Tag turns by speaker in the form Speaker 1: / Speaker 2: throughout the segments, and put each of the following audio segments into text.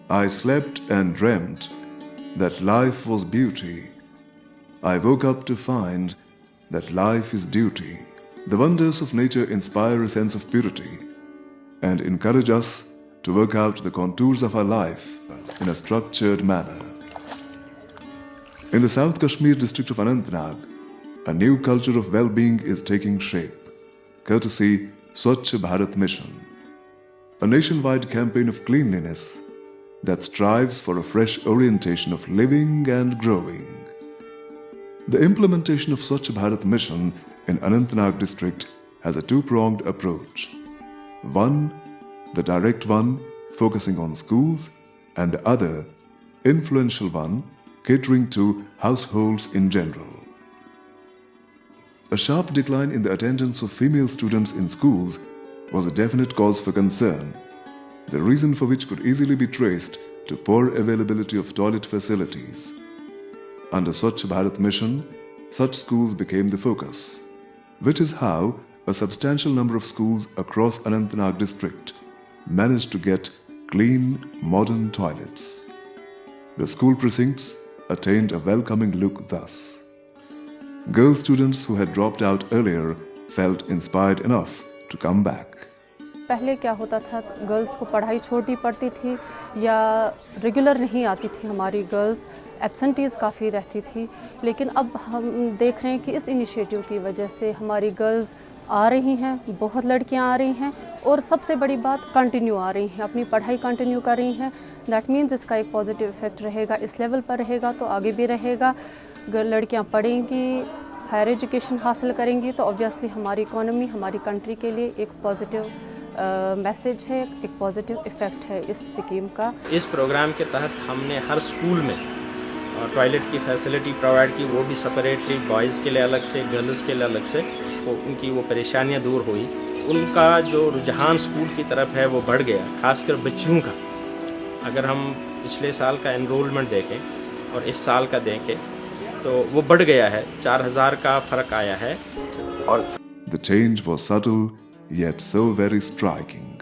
Speaker 1: I slept and dreamt that life was beauty. I woke up to find that life is duty. The wonders of nature inspire a sense of purity and encourage us to work out the contours of our life in a structured manner. In the South Kashmir district of Anantnag, a new culture of well-being is taking shape, courtesy Swachh Bharat Mission, a nationwide campaign of cleanliness that strives for a fresh orientation of living and growing. The implementation of Swachh Bharat Mission in Anantnag district has a two-pronged approach. One, the direct one, focusing on schools, and the other, influential one, catering to households in general. A sharp decline in the attendance of female students in schools was a definite cause for concern, the reason for which could easily be traced to poor availability of toilet facilities. Under Swachh Bharat Mission, such schools became the focus, which is how a substantial number of schools across Anantnag district managed to get clean, modern toilets. The school precincts attained a welcoming look thus. Girl students who had dropped out earlier felt inspired enough to come back.
Speaker 2: पहले क्या होता था, girls को पढ़ाई छोड़नी पड़ती थी या रेगुलर नहीं आती थी हमारी गर्ल्स, एब्सेंटीज़ काफ़ी रहती थी। लेकिन अब हम देख रहे हैं कि इस इनिशिएटिव की वजह से हमारी गर्ल्स आ रही हैं, बहुत लड़कियां आ रही हैं और सबसे बड़ी बात कंटिन्यू आ रही हैं, अपनी पढ़ाई कंटिन्यू कर रही हैं। दैट मीन्स इसका एक पॉजिटिव इफेक्ट रहेगा, इस लेवल पर रहेगा तो आगे भी रहेगा। लड़कियां पढ़ेंगी, हायर एजुकेशन हासिल करेंगी तो ऑब्वियसली हमारी इकोनॉमी, हमारी कंट्री के लिए एक पॉजिटिव मैसेज है, एक पॉजिटिव इफ़ेक्ट है इस स्कीम का।
Speaker 3: इस प्रोग्राम के तहत हमने हर स्कूल में टॉयलेट की फैसिलिटी प्रोवाइड की, वो भी सेपरेटली, बॉयज़ के लिए अलग से, गर्ल्स के लिए अलग से। वो उनकी वो परेशानियां दूर हुई, उनका जो रुझान स्कूल की तरफ है वो बढ़ गया, खासकर बच्चियों का। अगर हम पिछले साल का एनरोलमेंट देखें और इस साल का देखें तो वो बढ़ गया है, 4000 का फ़र्क आया है।
Speaker 1: और The change was subtle yet so very striking.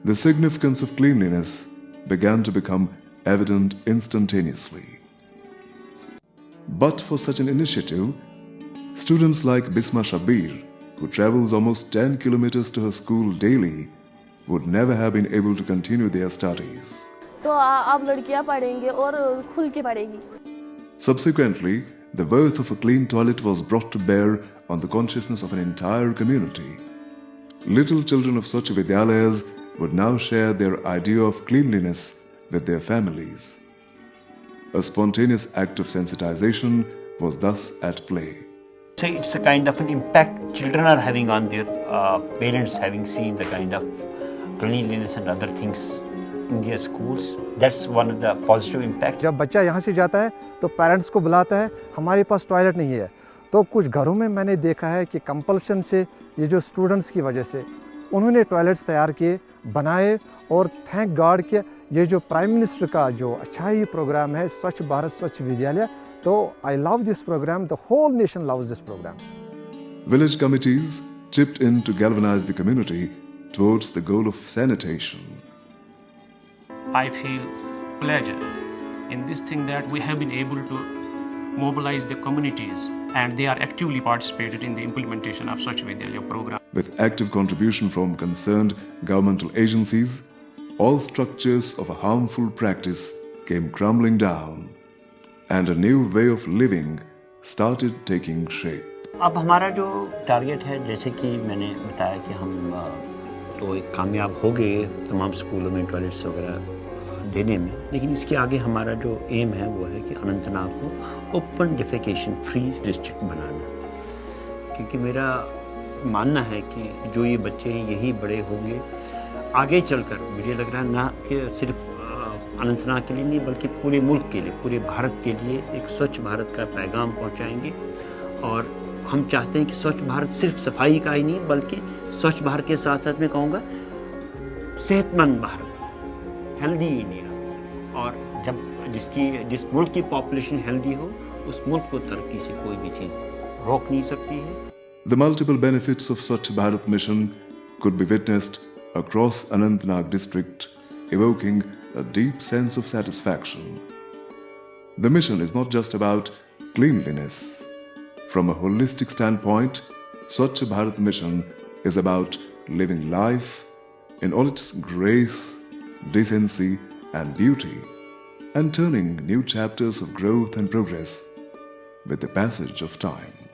Speaker 1: The significance of cleanliness began to become evident instantaneously. But for such an initiative, students like Bisma Shabir, who travels almost 10 kilometers to her school daily, would never have been able to continue their studies.
Speaker 4: तो अब लड़कियां पढ़ेंगे और खुल के पढ़ेंगी।
Speaker 1: Subsequently, the worth of a clean toilet was brought to bear on the consciousness of an entire community. Little children of such vidyalayas would now share their idea of cleanliness with their families. A spontaneous act of sensitization was thus at play.
Speaker 5: So it's a kind of an impact children are having on their parents, having seen the kind of cleanliness and other things in their schools. That's one of the positive impact.
Speaker 6: जब बच्चा यहाँ से जाता है तो parents को बुलाता है, हमारे पास टॉयलेट नहीं है। तो कुछ घरों में मैंने देखा है कि कंपल्शन से, ये जो स्टूडेंट्स की वजह से उन्होंने टॉयलेट्स तैयार किए, बनाए, और थैंक गॉड कि ये जो प्राइम मिनिस्टर का जो अच्छा ही प्रोग्राम है, स्वच्छ भारत स्वच्छ विद्यालय, तो I love this program, the whole nation loves this program.
Speaker 1: Village committees chipped in to galvanize the community towards the goal of sanitation.
Speaker 7: I feel pleasure in this thing that we have been able to mobilize the communities and they are actively participated in the implementation of Swachh Vidyalaya program.
Speaker 1: With active contribution from concerned governmental agencies, all structures of a harmful practice came crumbling down and a new way of living started taking shape.
Speaker 5: अब हमारा जो target है, जैसे कि मैंने बताया कि हम तो एक कामयाब हो गए तमाम स्कूलों में टॉयलेट्स वगैरह देने में, लेकिन इसके आगे हमारा जो एम है वो है कि अनंतनाग को ओपन डिफेकेशन फ्री डिस्ट्रिक्ट बनाना। क्योंकि मेरा मानना है कि जो ये बच्चे हैं यही बड़े होंगे आगे चलकर, मुझे लग रहा है ना कि सिर्फ अनंतनाग के लिए नहीं बल्कि पूरे मुल्क के लिए, पूरे भारत के लिए एक स्वच्छ भारत का पैगाम पहुंचाएंगे। और हम चाहते हैं कि स्वच्छ भारत सिर्फ सफाई का ही नहीं बल्कि स्वच्छ भारत के साथ साथ मैं कहूँगा सेहतमंद भारत, हेल्दी इंडिया। और जब जिस मुल्क की पॉपुलेशन हेल्दी हो, उस मुल्क को तरक्की से कोई भी चीज़ रोक नहीं सकती है।
Speaker 1: The multiple benefits of Swachh Bharat mission could be witnessed across Anantnag district evoking a deep sense of satisfaction. The mission is not just about cleanliness. From a holistic standpoint, Swachh Bharat mission is about living life in all its grace, decency, and beauty, and turning new chapters of growth and progress with the passage of time.